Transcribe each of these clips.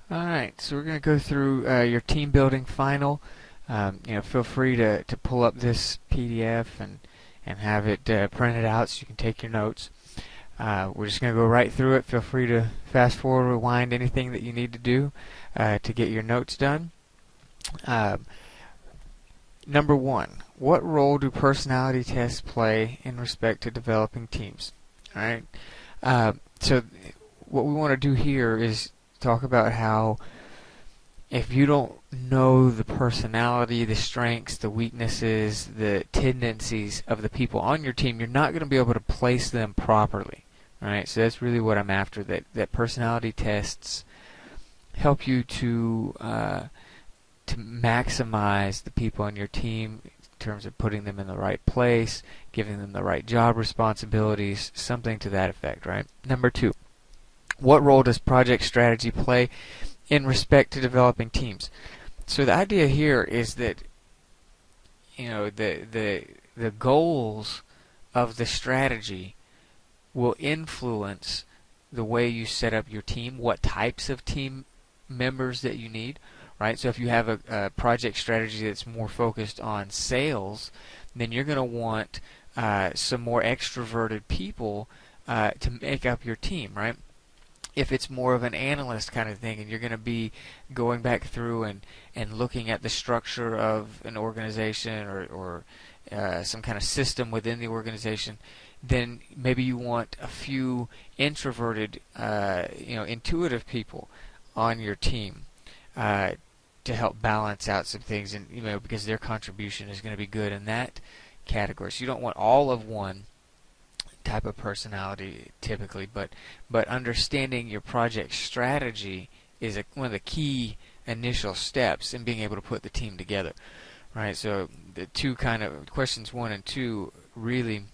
Alright, so we're going to go through your team building final. Feel free to pull up this PDF and have it printed out so you can take your notes. We're just going to go right through it. Feel free to fast forward, rewind, anything that you need to do to get your notes done. Number one, what role do personality tests play in respect to developing teams? Alright, so what we want to do here is talk about how if you don't know the personality, the strengths, the weaknesses, the tendencies of the people on your team, you're not going to be able to place them properly. Right? So that's really what I'm after. That personality tests help you to maximize the people on your team in terms of putting them in the right place, giving them the right job responsibilities, something to that effect. Right? Number two, what role does project strategy play in respect to developing teams? So the idea here is that the goals of the strategy will influence the way you set up your team, what types of team members that you need, right? So if you have a project strategy that's more focused on sales, then you're going to want some more extroverted people to make up your team, right? If it's more of an analyst kind of thing and you're going to be going back through and looking at the structure of an organization or some kind of system within the organization, then maybe you want a few introverted, intuitive people on your team to help balance out some things, and because their contribution is going to be good in that category. So you don't want all of one type of personality typically, but understanding your project strategy is one of the key initial steps in being able to put the team together, right? So the two kind of questions 1 and 2 really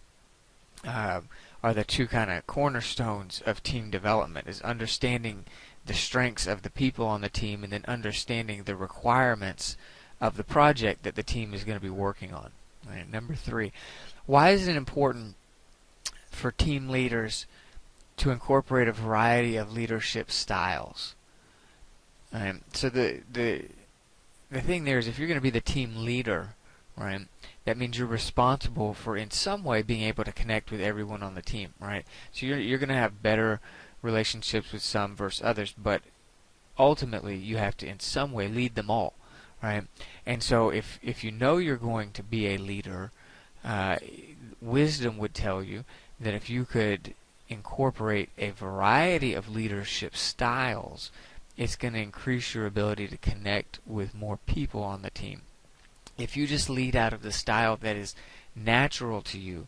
are the two kind of cornerstones of team development, is understanding the strengths of the people on the team and then understanding the requirements of the project that the team is going to be working on. Right? Number 3, why is it important for team leaders to incorporate a variety of leadership styles? So the thing there is, if you're going to be the team leader, right, that means you're responsible for in some way being able to connect with everyone on the team, right? So you're going to have better relationships with some versus others, but ultimately you have to in some way lead them all, right? And so if you know you're going to be a leader, wisdom would tell you that if you could incorporate a variety of leadership styles, it's going to increase your ability to connect with more people on the team. If you just lead out of the style that is natural to you,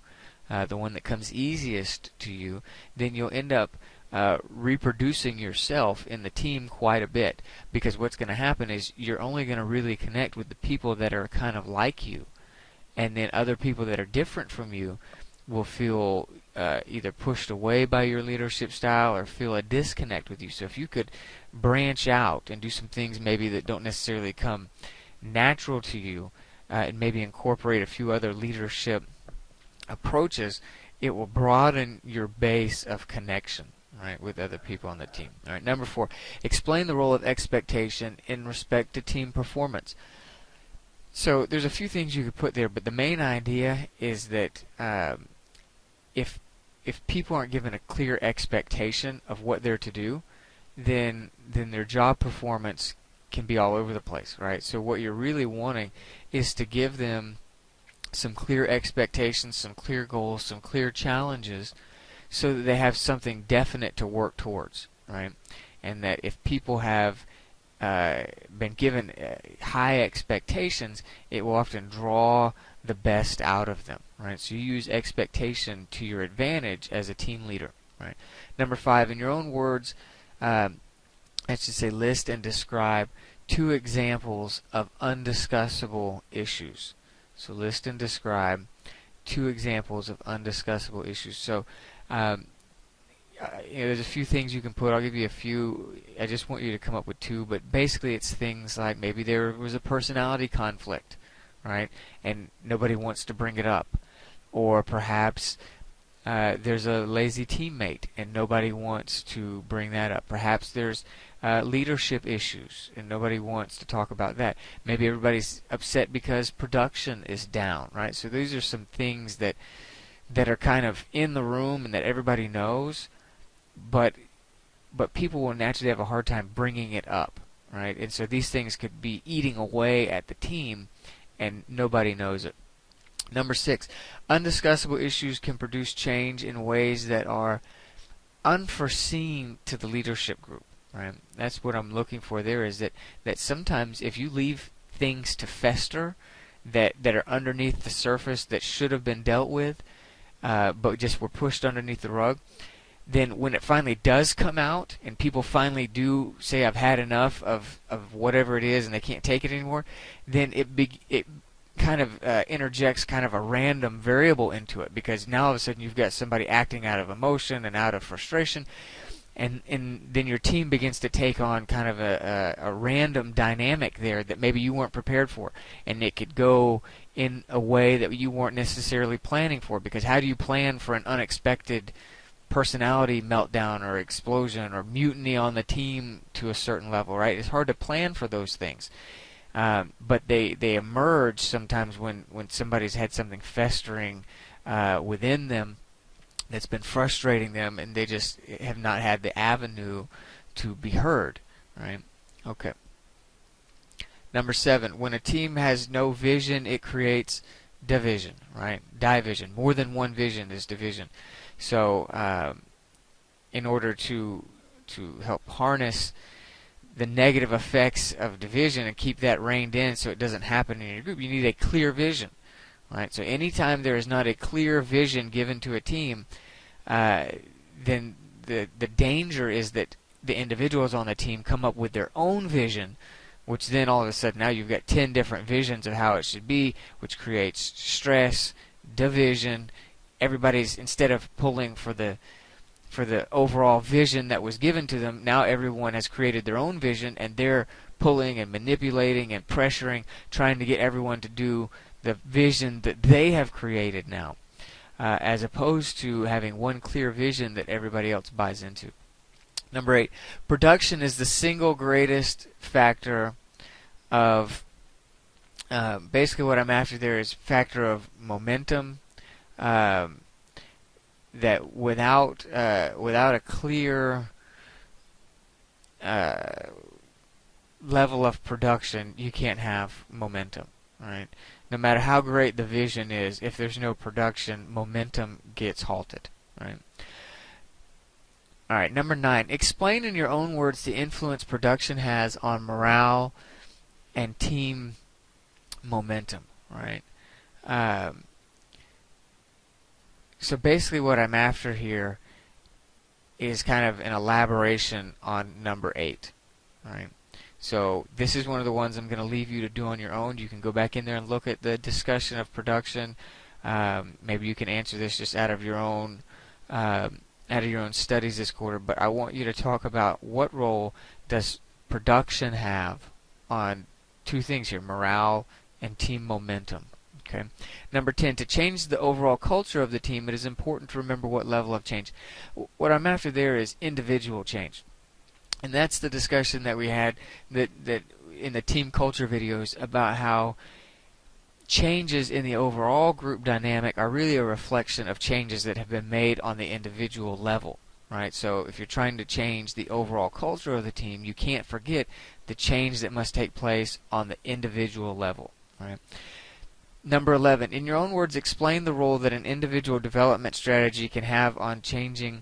the one that comes easiest to you, then you'll end up reproducing yourself in the team quite a bit, because what's going to happen is you're only going to really connect with the people that are kind of like you, and then other people that are different from you will feel either pushed away by your leadership style or feel a disconnect with you. So if you could branch out and do some things maybe that don't necessarily come natural to you, and maybe incorporate a few other leadership approaches, it will broaden your base of connection, right, with other people on the team. All right, number 4, explain the role of expectation in respect to team performance. So there's a few things you could put there, but the main idea is that if people aren't given a clear expectation of what they're to do, then their job performance can be all over the place, right? So what you're really wanting is to give them some clear expectations, some clear goals, some clear challenges, so that they have something definite to work towards, right? And that if people have been given high expectations, it will often draw the best out of them, right? So you use expectation to your advantage as a team leader, right? Number 5, in your own words, I should say list and describe 2 examples of undiscussable issues. So list and describe 2 examples of undiscussable issues. So there's a few things you can put. I'll give you a few. I just want you to come up with 2, but basically it's things like maybe there was a personality conflict, right? And nobody wants to bring it up. Or perhaps there's a lazy teammate and nobody wants to bring that up. Perhaps there's leadership issues and nobody wants to talk about that. Maybe everybody's upset because production is down, right? So these are some things that are kind of in the room and that everybody knows, but people will naturally have a hard time bringing it up, right? And so these things could be eating away at the team and nobody knows it. Number 6, undiscussable issues can produce change in ways that are unforeseen to the leadership group, right? That's what I'm looking for there, is that sometimes if you leave things to fester that are underneath the surface that should have been dealt with, but just were pushed underneath the rug, then when it finally does come out and people finally do say, I've had enough of whatever it is and they can't take it anymore, then it kind of interjects kind of a random variable into it, because now all of a sudden you've got somebody acting out of emotion and out of frustration, and then your team begins to take on kind of a random dynamic there that maybe you weren't prepared for, and it could go in a way that you weren't necessarily planning for, because how do you plan for an unexpected personality meltdown or explosion or mutiny on the team to a certain level, right? It's hard to plan for those things. But they emerge sometimes when somebody's had something festering within them that's been frustrating them, and they just have not had the avenue to be heard, right? Okay. Number 7, when a team has no vision, it creates division, right? Division. More than one vision is division. So in order to help harness the negative effects of division and keep that reined in so it doesn't happen in your group, you need a clear vision, right? So anytime there is not a clear vision given to a team, then the danger is that the individuals on the team come up with their own vision, which then all of a sudden now you've got 10 different visions of how it should be, which creates stress, division. Everybody's, instead of pulling for the overall vision that was given to them, now everyone has created their own vision, and they're pulling and manipulating and pressuring, trying to get everyone to do the vision that they have created now, as opposed to having one clear vision that everybody else buys into. Number 8, production is the single greatest factor of, basically what I'm after there is factor of momentum, that without a clear level of production, you can't have momentum, right? No matter how great the vision is, if there's no production, momentum gets halted, right? All right, number 9, explain in your own words the influence production has on morale and team momentum, right? So basically what I'm after here is kind of an elaboration on number 8, right? So this is one of the ones I'm going to leave you to do on your own. You can go back in there and look at the discussion of production. Maybe you can answer this just out of your own studies this quarter. But I want you to talk about what role does production have on two things here: morale and team momentum. Okay. Number 10, to change the overall culture of the team, it is important to remember what level of change. What I'm after there is individual change. And that's the discussion that we had that in the team culture videos about how changes in the overall group dynamic are really a reflection of changes that have been made on the individual level, right? So if you're trying to change the overall culture of the team, you can't forget the change that must take place on the individual level, right? Number 11, in your own words, explain the role that an individual development strategy can have on changing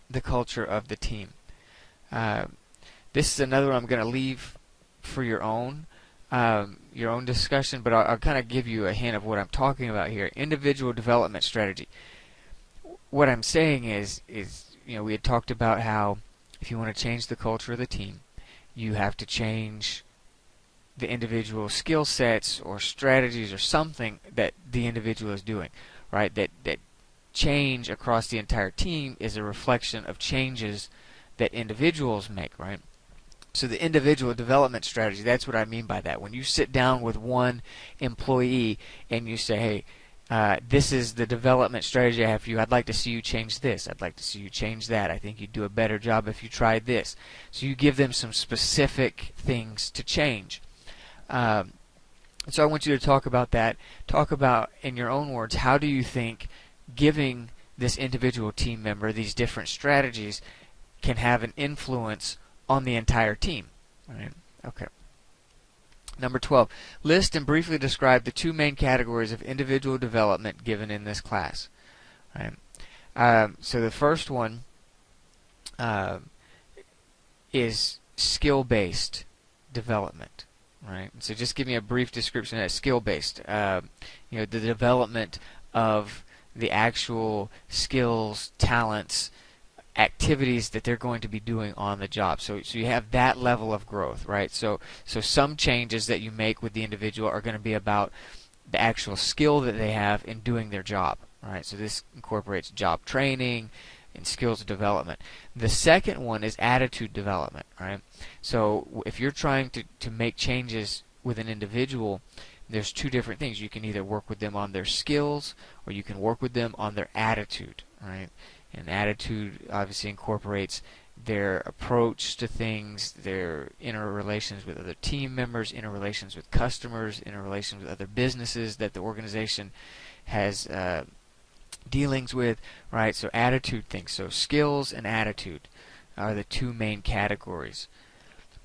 the culture of the team. This is another one I'm going to leave for your own discussion, but I'll kind of give you a hint of what I'm talking about here. Individual development strategy. What I'm saying is we had talked about how if you want to change the culture of the team, you have to change the individual skill sets or strategies or something that the individual is doing, right? That change across the entire team is a reflection of changes that individuals make, right? So the individual development strategy, that's what I mean by that. When you sit down with one employee and you say, hey, this is the development strategy I have for you. I'd like to see you change this. I'd like to see you change that. I think you'd do a better job if you tried this. So you give them some specific things to change. So I want you to talk about that. Talk about, in your own words, how do you think giving this individual team member these different strategies can have an influence on the entire team. All right. Okay. Number 12, list and briefly describe the two main categories of individual development given in this class. All right. So the first one is skill-based development. Right. So just give me a brief description of that. Skill-based. The development of the actual skills, talents, activities that they're going to be doing on the job. So you have that level of growth, right? So some changes that you make with the individual are going to be about the actual skill that they have in doing their job, right? So this incorporates job training and skills development. The second one is attitude development, right? So if you're trying to make changes with an individual, there's two different things. You can either work with them on their skills or you can work with them on their attitude, right? And attitude obviously incorporates their approach to things, their interrelations with other team members, interrelations with customers, interrelations with other businesses that the organization has dealings with, right? So attitude things. So skills and attitude are the two main categories.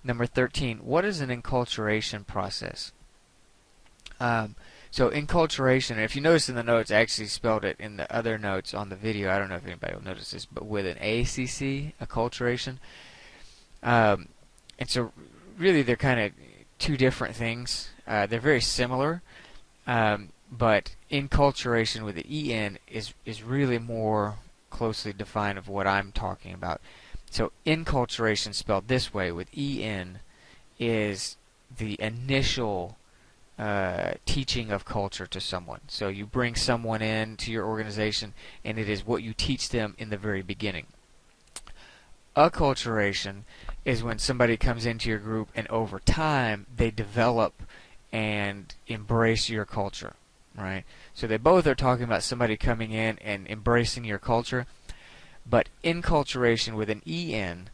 Number 13, what is an enculturation process? So enculturation, if you notice in the notes, I actually spelled it in the other notes on the video. I don't know if anybody will notice this, but with an ACC, acculturation. And so really they're kind of two different things. They're very similar, but enculturation with the EN is really more closely defined of what I'm talking about. So enculturation, spelled this way with EN, is the initial teaching of culture to someone. So you bring someone in to your organization and it is what you teach them in the very beginning. Acculturation is when somebody comes into your group and over time they develop and embrace your culture, right? So they both are talking about somebody coming in and embracing your culture, but enculturation with an EN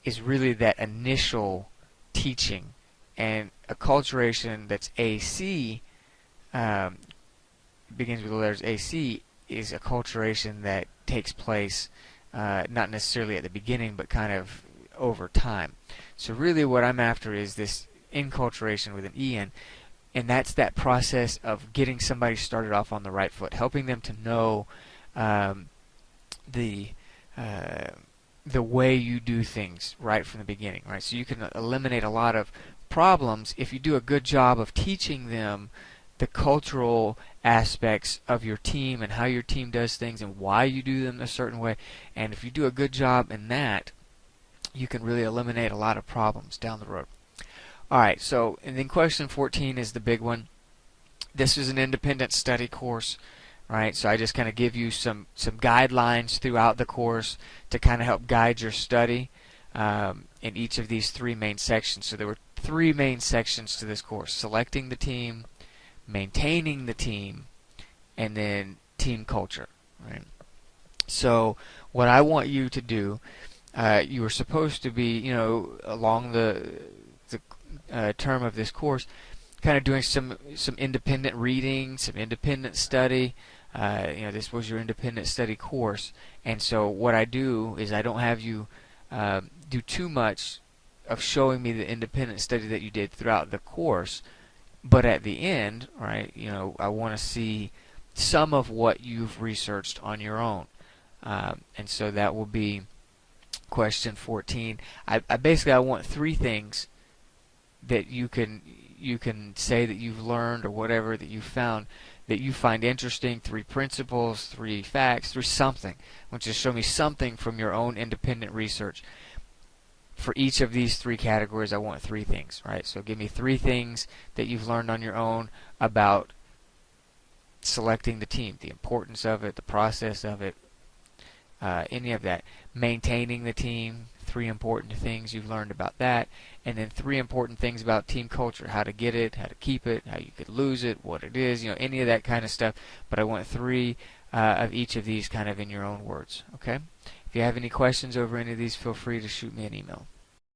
is really that initial teaching. And acculturation that's AC, begins with the letters AC, is acculturation that takes place not necessarily at the beginning, but kind of over time. So really what I'm after is this enculturation with an EN, and that's that process of getting somebody started off on the right foot, helping them to know the way you do things right from the beginning, right? So you can eliminate a lot of problems if you do a good job of teaching them the cultural aspects of your team and how your team does things and why you do them a certain way. And if you do a good job in that, you can really eliminate a lot of problems down the road. Alright, so and then question 14 is the big one. This is an independent study course, right? So I just kind of give you some guidelines throughout the course to kind of help guide your study in each of these three main sections. So there were three main sections to this course: selecting the team, maintaining the team, and then team culture, right? So what I want you to do, you are supposed to be, along the term of this course, kind of doing some independent reading, some independent study. This was your independent study course, and so what I do is I don't have you do too much of showing me the independent study that you did throughout the course, but at the end, right, I want to see some of what you've researched on your own, and so that will be question 14. I want three things that you can say that you've learned or whatever that you found that you find interesting, 3 principles, 3 facts, 3 something. I want you to show me something from your own independent research. For each of these 3 categories, I want 3 things, right? So give me 3 things that you've learned on your own about selecting the team, the importance of it, the process of it, any of that. Maintaining the team, 3 important things you've learned about that, and then 3 important things about team culture, how to get it, how to keep it, how you could lose it, what it is, any of that kind of stuff. But I want 3 of each of these kind of in your own words. Okay? If you have any questions over any of these, feel free to shoot me an email.